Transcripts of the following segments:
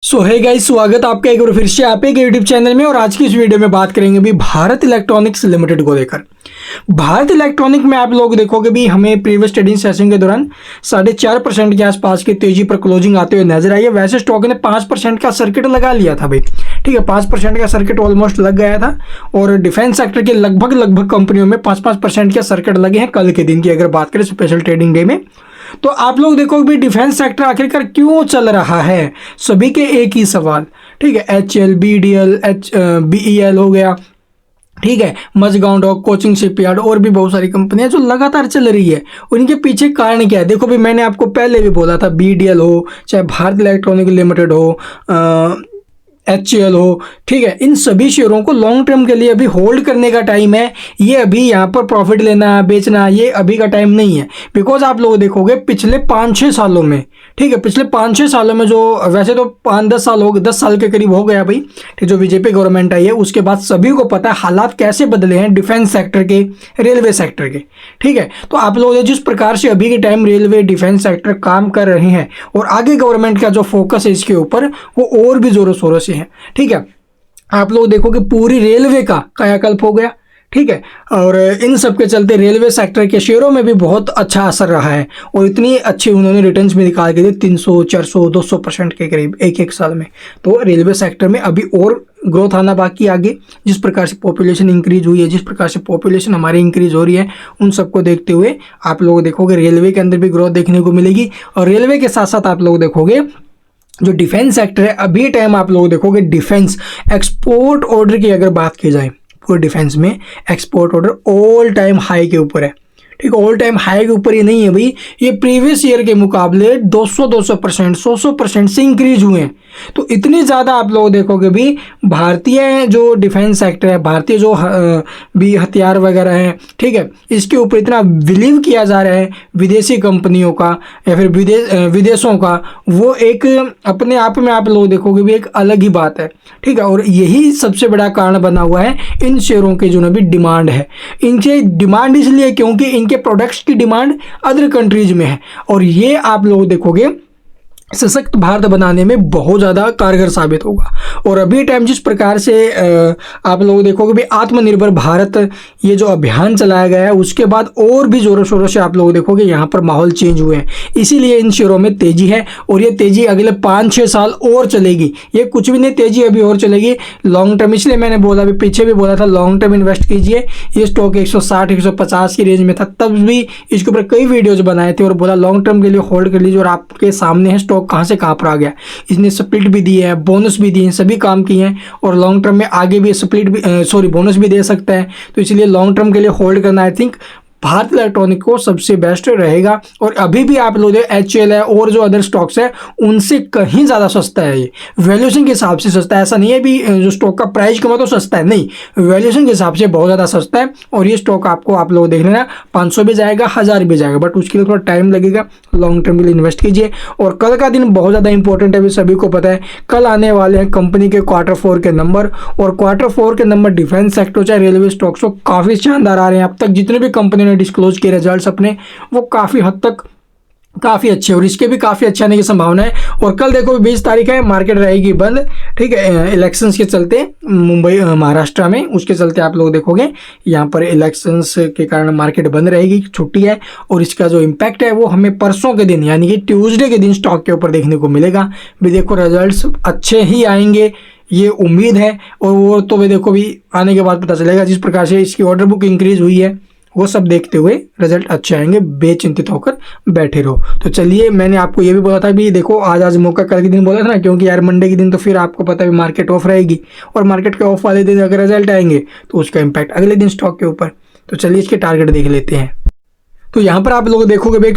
सो hey guys, स्वागत आपका एक बार फिर से आप एक यूट्यूब चैनल में। और आज की इस वीडियो में बात करेंगे भी भारत इलेक्ट्रॉनिक्स लिमिटेड को लेकर। भारत इलेक्ट्रॉनिक में आप लोग देखोगे भी हमें प्रीवियस ट्रेडिंग सेशन के दौरान 4.5% के आसपास की तेजी पर क्लोजिंग आते हुए नजर आई है। वैसे स्टॉक ने 5% का सर्किट लगा लिया था भाई, ठीक है, 5% का सर्किट ऑलमोस्ट लग गया था। और डिफेंस सेक्टर के लगभग कंपनियों में 5% के सर्किट लगे हैं कल के दिन की अगर बात करें स्पेशल ट्रेडिंग डे में। तो आप लोग देखोगे भी डिफेंस सेक्टर आखिरकार क्यों चल रहा है, सभी के एक ही सवाल, ठीक है। HL, BDL, BEL हो गया, ठीक है, मजगांव डॉक, कोचिंग शिपयार्ड और भी बहुत सारी कंपनियां जो लगातार चल रही है। उनके पीछे कारण क्या है? देखो भी मैंने आपको पहले भी बोला था, BDL हो चाहे भारत इलेक्ट्रॉनिक लिमिटेड हो, HCL हो, ठीक है, इन सभी शेयरों को लॉन्ग टर्म के लिए अभी होल्ड करने का टाइम है। ये अभी यहाँ पर प्रॉफिट लेना बेचना ये अभी का टाइम नहीं है। बिकॉज आप लोग देखोगे पिछले 5-6 सालों में, ठीक है, पिछले 5-6 सालों में जो वैसे तो 5-10 साल हो गए, 10 साल के करीब हो गया भाई, ठीक, जो बीजेपी गवर्नमेंट आई है उसके बाद सभी को पता है हालात कैसे बदले हैं डिफेंस सेक्टर के, रेलवे सेक्टर के, ठीक है। तो आप लोग जिस प्रकार से अभी के टाइम रेलवे डिफेंस सेक्टर काम कर रहे हैं और आगे गवर्नमेंट का जो फोकस है इसके ऊपर वो और भी जोरों शोरों से है, ठीक है। आप लोग देखोगे पूरी रेलवे का कायाकल्प हो गया, ठीक है। और इन सब के चलते रेलवे सेक्टर के शेयरों में भी बहुत अच्छा असर रहा है और इतनी अच्छी उन्होंने रिटर्न्स भी निकाल के दिए 300, 400, 200% के करीब एक साल में। तो रेलवे सेक्टर में अभी और ग्रोथ आना बाकी आगे, जिस प्रकार से पॉपुलेशन इंक्रीज हुई है, जिस प्रकार से पॉपुलेशन हमारी इंक्रीज हो रही है, उन सबको देखते हुए आप लोग देखोगे रेलवे के अंदर भी ग्रोथ देखने को मिलेगी। और रेलवे के साथ साथ आप लोग देखोगे जो डिफेंस सेक्टर है अभी टाइम आप लोग देखोगे डिफेंस एक्सपोर्ट ऑर्डर की अगर बात की जाए, पूरे डिफेंस में export order all time high के ऊपर है, ठीक है। ऑल टाइम हाई के ऊपर ये नहीं है भाई, ये प्रीवियस ईयर के मुकाबले 200% 100% से इंक्रीज हुए हैं। तो इतनी ज़्यादा आप लोग देखोगे भी भारतीय जो डिफेंस सेक्टर है, भारतीय जो भी हथियार वगैरह हैं, ठीक है, इसके ऊपर इतना बिलीव किया जा रहा है विदेशी कंपनियों का या फिर विदेशों का, वो एक अपने आप में आप लोग देखोगे भी एक अलग ही बात है, ठीक है। और यही सबसे बड़ा कारण बना हुआ है इन शेयरों के जो भी डिमांड है। इनके डिमांड इसलिए क्योंकि इनके प्रोडक्ट्स की डिमांड अदर कंट्रीज में है और ये आप लोग देखोगे सशक्त भारत बनाने में बहुत ज़्यादा कारगर साबित होगा। और अभी टाइम जिस प्रकार से आप लोग देखोगे भी आत्मनिर्भर भारत ये जो अभियान चलाया गया है उसके बाद और भी ज़ोरों शोरों से आप लोग देखोगे यहाँ पर माहौल चेंज हुए हैं, इसीलिए इन शेयरों में तेज़ी है। और ये तेज़ी अगले 5-6 साल और चलेगी, ये कुछ भी नहीं, तेज़ी अभी और चलेगी लॉन्ग टर्म। इसलिए मैंने बोला भी, पीछे भी बोला था लॉन्ग टर्म इन्वेस्ट कीजिए। ये स्टॉक 160-150 की रेंज में था, तब भी इसके ऊपर कई वीडियोज़ बनाए थे और बोला लॉन्ग टर्म के लिए होल्ड कर लीजिए। और आपके सामने है कहाँ से कहाँ पर आ गया, इसने स्प्लिट भी दी है, बोनस भी दिए हैं, सभी काम किए हैं और लॉन्ग टर्म में आगे भी स्प्लिट भी बोनस भी दे सकता है। तो इसलिए लॉन्ग टर्म के लिए होल्ड करना आई थिंक भारत इलेक्ट्रॉनिक को सबसे बेस्ट रहेगा। और अभी भी आप लोग HCL है और जो अदर स्टॉक्स है उनसे कहीं ज़्यादा सस्ता है, ये वैल्यूएशन के हिसाब से सस्ता है। ऐसा नहीं है भी जो स्टॉक का प्राइस कम है तो सस्ता है, नहीं, वैल्यूएशन के हिसाब से बहुत ज़्यादा सस्ता है। और ये स्टॉक आपको आप लोग देख लेना 500 भी जाएगा, 1000 भी जाएगा, बट उसके लिए थोड़ा टाइम लगेगा। लॉन्ग टर्म के लिए इन्वेस्ट कीजिए। और कल का दिन बहुत ज़्यादा इंपॉर्टेंट है, अभी सभी को पता है कल आने वाले हैं कंपनी के Q4 के नंबर। और Q4 के नंबर डिफेंस सेक्टर चाहे रेलवे स्टॉक्स हो काफ़ी शानदार आ रहे हैं। अब तक जितने भी कंपनी ने डिस्क्लोज किए रिजल्ट्स अपने, वो काफ़ी हद तक काफ़ी अच्छे और इसके भी काफ़ी अच्छे आने की संभावना है। और कल देखो 20 तारीख है, मार्केट रहेगी बंद, ठीक है, इलेक्शंस के चलते मुंबई महाराष्ट्र में, उसके चलते आप लोग देखोगे यहाँ पर इलेक्शंस के कारण मार्केट बंद रहेगी, छुट्टी है। और इसका जो इम्पैक्ट है वो हमें परसों के दिन यानी कि ट्यूसडे के दिन स्टॉक के ऊपर देखने को मिलेगा। भी देखो रिजल्ट्स अच्छे ही आएंगे, ये उम्मीद है। और वो तो भी देखो भी आने के बाद पता चलेगा, जिस प्रकार से इसकी ऑर्डर बुक इंक्रीज हुई है वो सब देखते हुए रिजल्ट अच्छे आएंगे, बेचिंतित होकर बैठे रहो। तो चलिए, मैंने आपको ये भी बोला था भी देखो आज मौका कल के दिन बोला था ना, क्योंकि यार मंडे के दिन तो फिर आपको पता है मार्केट ऑफ रहेगी और मार्केट के ऑफ वाले दिन अगर रिजल्ट आएंगे तो उसका इम्पैक्ट अगले दिन स्टॉक के ऊपर। तो चलिए इसके टारगेट देख लेते हैं। तो यहाँ पर आप लोग देखोगे एक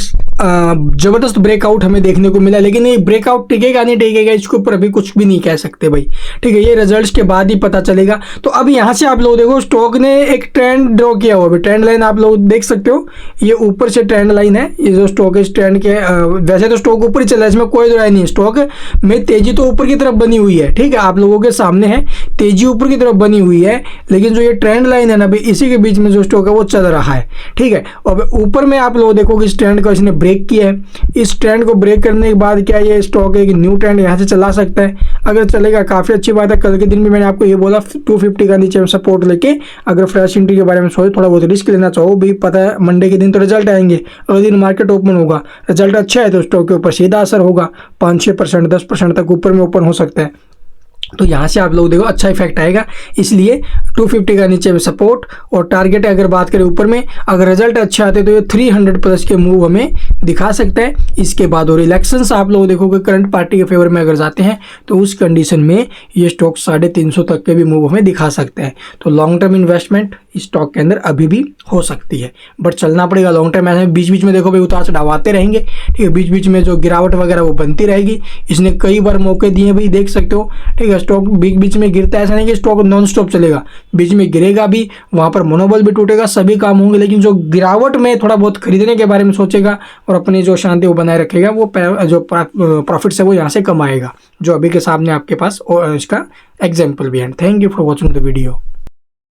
जबरदस्त ब्रेकआउट हमें देखने को मिला, लेकिन ये ब्रेकआउट टिकेगा नहीं टिकेगा इसके ऊपर अभी कुछ भी नहीं कह सकते भाई, ठीक है, ये रिजल्ट्स के बाद ही पता चलेगा। तो अब यहाँ से आप लोग देखो स्टॉक ने एक ट्रेंड ड्रॉ किया हुआ, ट्रेंड लाइन आप लोग देख सकते हो, ये ऊपर से ट्रेंड लाइन है, ये जो स्टॉक है इस ट्रेंड के वैसे तो स्टॉक ऊपर ही चल रहा है, इसमें कोई राय नहीं है, स्टॉक में तेजी तो ऊपर की तरफ बनी हुई है, ठीक है, आप लोगों के सामने है तेजी ऊपर की तरफ बनी हुई है, लेकिन जो ये ट्रेंड लाइन है ना भाई इसी के बीच में जो स्टॉक है वो चल रहा है, ठीक है। और ऊपर ऊपर में आप लोग देखोगे इस ट्रेंड को इसने ब्रेक किया है। इस ट्रेंड को ब्रेक करने के बाद क्या ये स्टॉक एक न्यू ट्रेंड यहाँ से चला सकता है? अगर चलेगा काफ़ी अच्छी बात है। कल के दिन भी मैंने आपको ये बोला 250 का नीचे में सपोर्ट लेके अगर फ्रेश एंट्री के बारे में सोचे, थोड़ा बहुत रिस्क लेना चाहो भी, पता है मंडे के दिन तो रिजल्ट आएंगे, अगले दिन मार्केट ओपन होगा, रिजल्ट अच्छा है तो स्टॉक के ऊपर सीधा असर होगा, 5-6% 10% तक ऊपर में ओपन हो सकता है। तो यहाँ से आप लोग देखो अच्छा इफेक्ट आएगा। इसलिए 250 का नीचे में सपोर्ट और टारगेट अगर बात करें ऊपर में, अगर रिजल्ट अच्छे आते तो ये 300 प्लस के मूव हमें दिखा सकता है। इसके बाद और इलेक्शंस आप लोग देखोगे करंट पार्टी के फेवर में अगर जाते हैं तो उस कंडीशन में ये स्टॉक 350 तक के भी मूव हमें दिखा सकते हैं। तो लॉन्ग टर्म इन्वेस्टमेंट इस स्टॉक के अंदर अभी भी हो सकती है, बट चलना पड़ेगा लॉन्ग टर्म। ऐसे बीच बीच में देखो भाई उतार चढ़ाव आते रहेंगे, ठीक है, बीच बीच में जो गिरावट वगैरह वो बनती रहेगी। इसने कई बार मौके दिए भाई, देख सकते हो, ठीक है। स्टॉक बीच बीच में गिरता है, ऐसा नहीं कि स्टॉक नॉन स्टॉप चलेगा, बीच में गिरेगा भी, वहाँ पर मनोबल भी टूटेगा, सभी काम होंगे। लेकिन जो गिरावट में थोड़ा बहुत खरीदने के बारे में सोचेगा और अपनी जो शांति वो बनाए रखेगा, वो जो प्रॉफिट्स है वो यहाँ से कमाएगा, जो अभी के सामने आपके पास इसका एग्जाम्पल भी है। Thank you for watching the video.